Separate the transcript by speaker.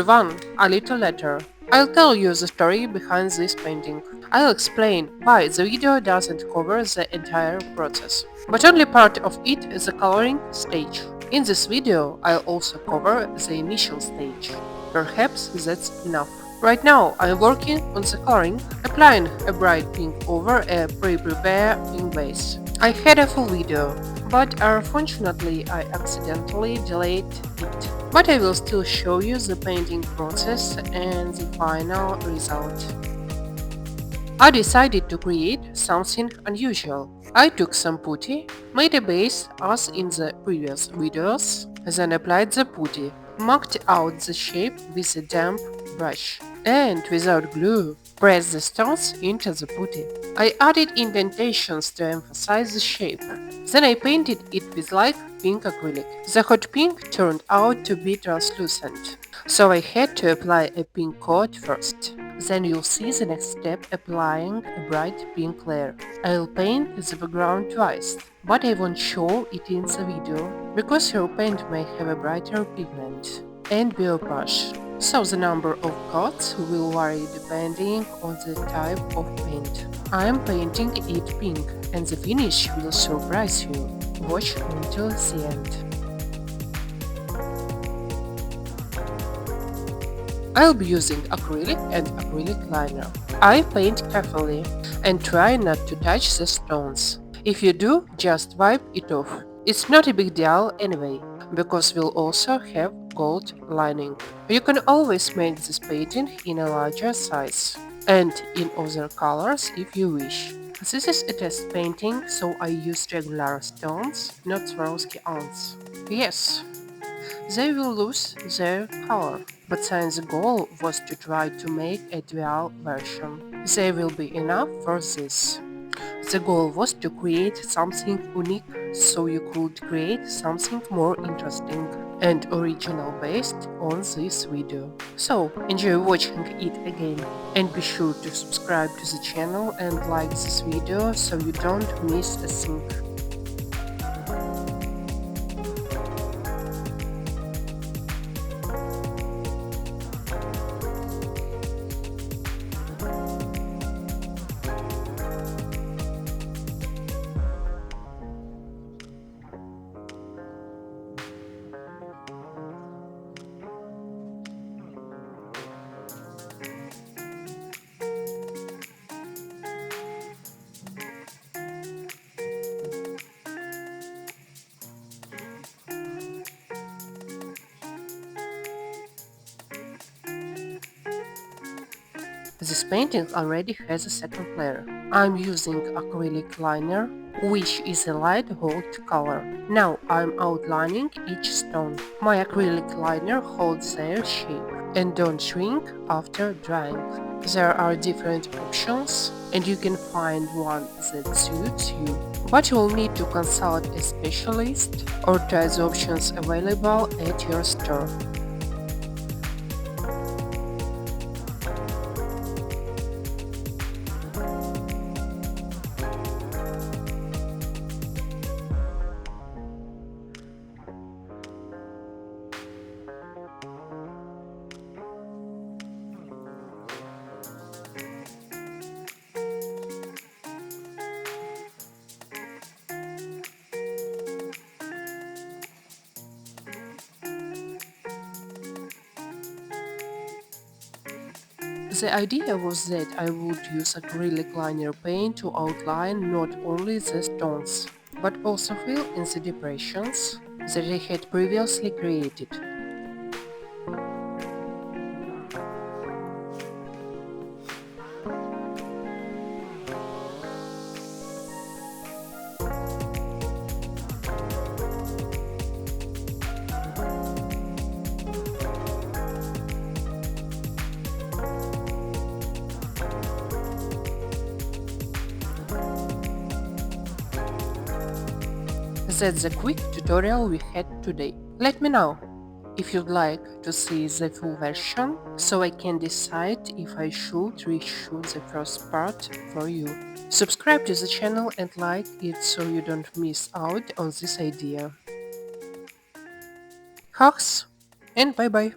Speaker 1: everyone, a little later. I'll tell you the story behind this painting. I'll explain why the video doesn't cover the entire process, but only part of it is the coloring stage. In this video, I'll also cover the initial stage. Perhaps that's enough. Right now, I'm working on the coloring, applying a bright pink over a pre-prepared pink base. I had a full video, but unfortunately I accidentally delayed it. But I will still show you the painting process and the final result. I decided to create something unusual. I took some putty, made a base as in the previous videos, then applied the putty, marked out the shape with a damp brush, and without glue, pressed the stones into the putty. I added indentations to emphasize the shape. Then I painted it with light pink acrylic. The hot pink turned out to be translucent, so I had to apply a pink coat first. Then you'll see the next step, applying a bright pink layer. I'll paint the background twice, but I won't show it in the video, because your paint may have a brighter pigment and be opaque, so the number of coats will vary depending on the type of paint. I am painting it pink, and the finish will surprise you. Watch until the end. I'll be using acrylic and acrylic liner. I paint carefully and try not to touch the stones. If you do, just wipe it off. It's not a big deal anyway, because we'll also have gold lining. You can always make this painting in a larger size and in other colors if you wish. This is a test painting, so I used regular stones, not Swarovski ants. Yes, they will lose their color, but since the goal was to try to make a dual version, they will be enough for this. The goal was to create something unique, so you could create something more interesting and original based on this video. So enjoy watching it again, and be sure to subscribe to the channel and like this video so you don't miss a thing. This painting already has a second layer. I'm using acrylic liner, which is a light gold color. Now I'm outlining each stone. My acrylic liner holds their shape and don't shrink after drying. There are different options, and you can find one that suits you. But you'll need to consult a specialist or try the options available at your store. The idea was that I would use acrylic liner paint to outline not only the stones, but also fill in the depressions that I had previously created. That's the quick tutorial we had today. Let me know if you'd like to see the full version, so I can decide if I should reshoot the first part for you. Subscribe to the channel and like it so you don't miss out on this idea. Hugs and bye bye.